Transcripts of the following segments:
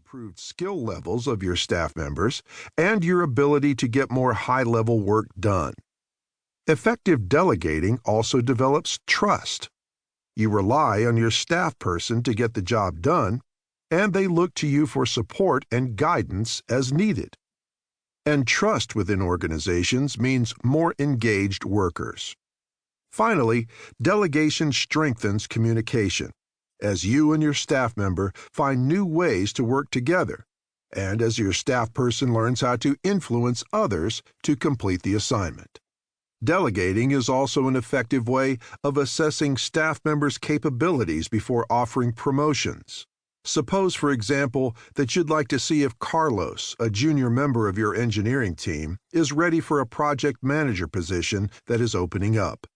improved skill levels of your staff members and your ability to get more high-level work done. Effective delegating also develops trust. You rely on your staff person to get the job done, and they look to you for support and guidance as needed. And trust within organizations means more engaged workers. Finally, delegation strengthens communication, as you and your staff member find new ways to work together, and as your staff person learns how to influence others to complete the assignment. Delegating is also an effective way of assessing staff members' capabilities before offering promotions. Suppose, for example, that you'd like to see if Carlos, a junior member of your engineering team, is ready for a project manager position that is opening up.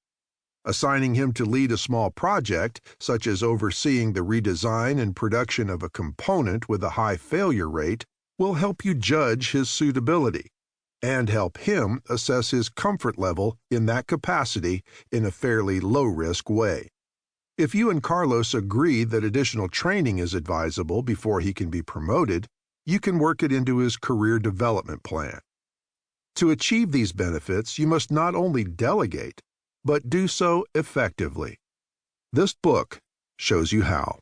Assigning him to lead a small project, such as overseeing the redesign and production of a component with a high failure rate, will help you judge his suitability and help him assess his comfort level in that capacity in a fairly low-risk way. If you and Carlos agree that additional training is advisable before he can be promoted, you can work it into his career development plan. To achieve these benefits, you must not only delegate, but do so effectively. This book shows you how.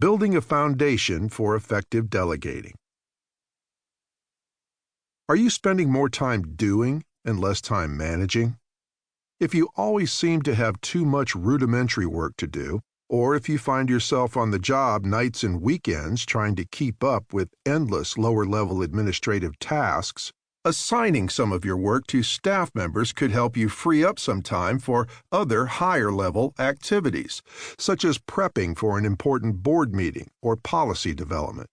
Building a foundation for effective delegating. Are you spending more time doing and less time managing? If you always seem to have too much rudimentary work to do, or if you find yourself on the job nights and weekends trying to keep up with endless lower-level administrative tasks, assigning some of your work to staff members could help you free up some time for other higher-level activities, such as prepping for an important board meeting or policy development.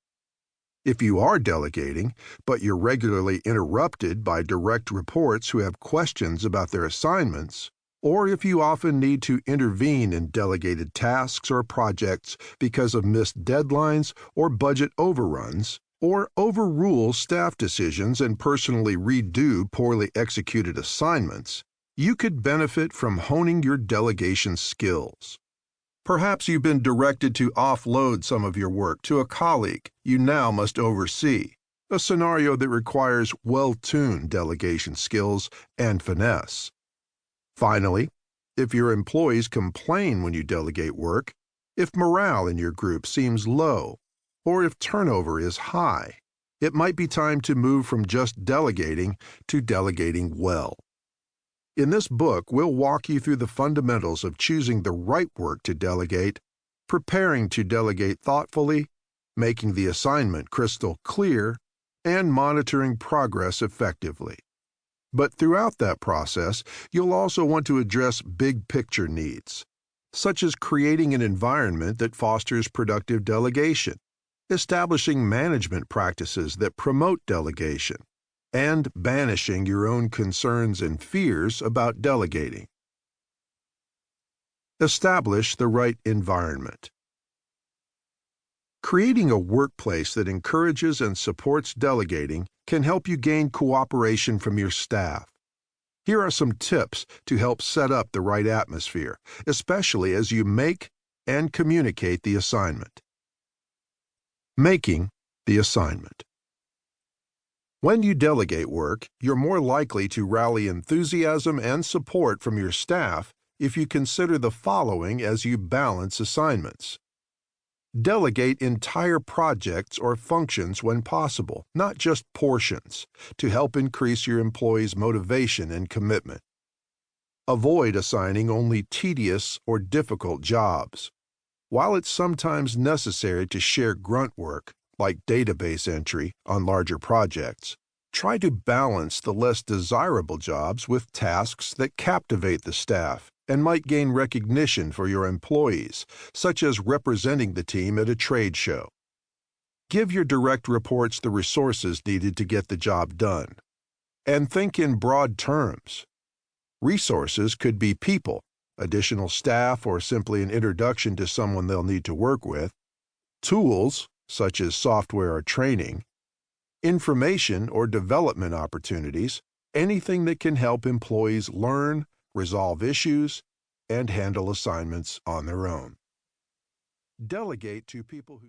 If you are delegating, but you're regularly interrupted by direct reports who have questions about their assignments, or if you often need to intervene in delegated tasks or projects because of missed deadlines or budget overruns, or overrule staff decisions and personally redo poorly executed assignments, you could benefit from honing your delegation skills. Perhaps you've been directed to offload some of your work to a colleague you now must oversee, a scenario that requires well-tuned delegation skills and finesse. Finally, if your employees complain when you delegate work, if morale in your group seems low, or if turnover is high, it might be time to move from just delegating to delegating well. In this book, we'll walk you through the fundamentals of choosing the right work to delegate, preparing to delegate thoughtfully, making the assignment crystal clear, and monitoring progress effectively. But throughout that process, you'll also want to address big-picture needs, such as creating an environment that fosters productive delegation, establishing management practices that promote delegation, and banishing your own concerns and fears about delegating. Establish the right environment. Creating a workplace that encourages and supports delegating can help you gain cooperation from your staff. Here are some tips to help set up the right atmosphere, especially as you make and communicate the assignment. Making the assignment. When you delegate work, you're more likely to rally enthusiasm and support from your staff if you consider the following as you balance assignments. Delegate entire projects or functions when possible, not just portions, to help increase your employees' motivation and commitment. Avoid assigning only tedious or difficult jobs. While it's sometimes necessary to share grunt work, like database entry, on larger projects, try to balance the less desirable jobs with tasks that captivate the staff and might gain recognition for your employees, such as representing the team at a trade show. Give your direct reports the resources needed to get the job done. And think in broad terms. Resources could be people, additional staff, or simply an introduction to someone they'll need to work with, tools, such as software or training, information or development opportunities, anything that can help employees learn, resolve issues, and handle assignments on their own. Delegate to people who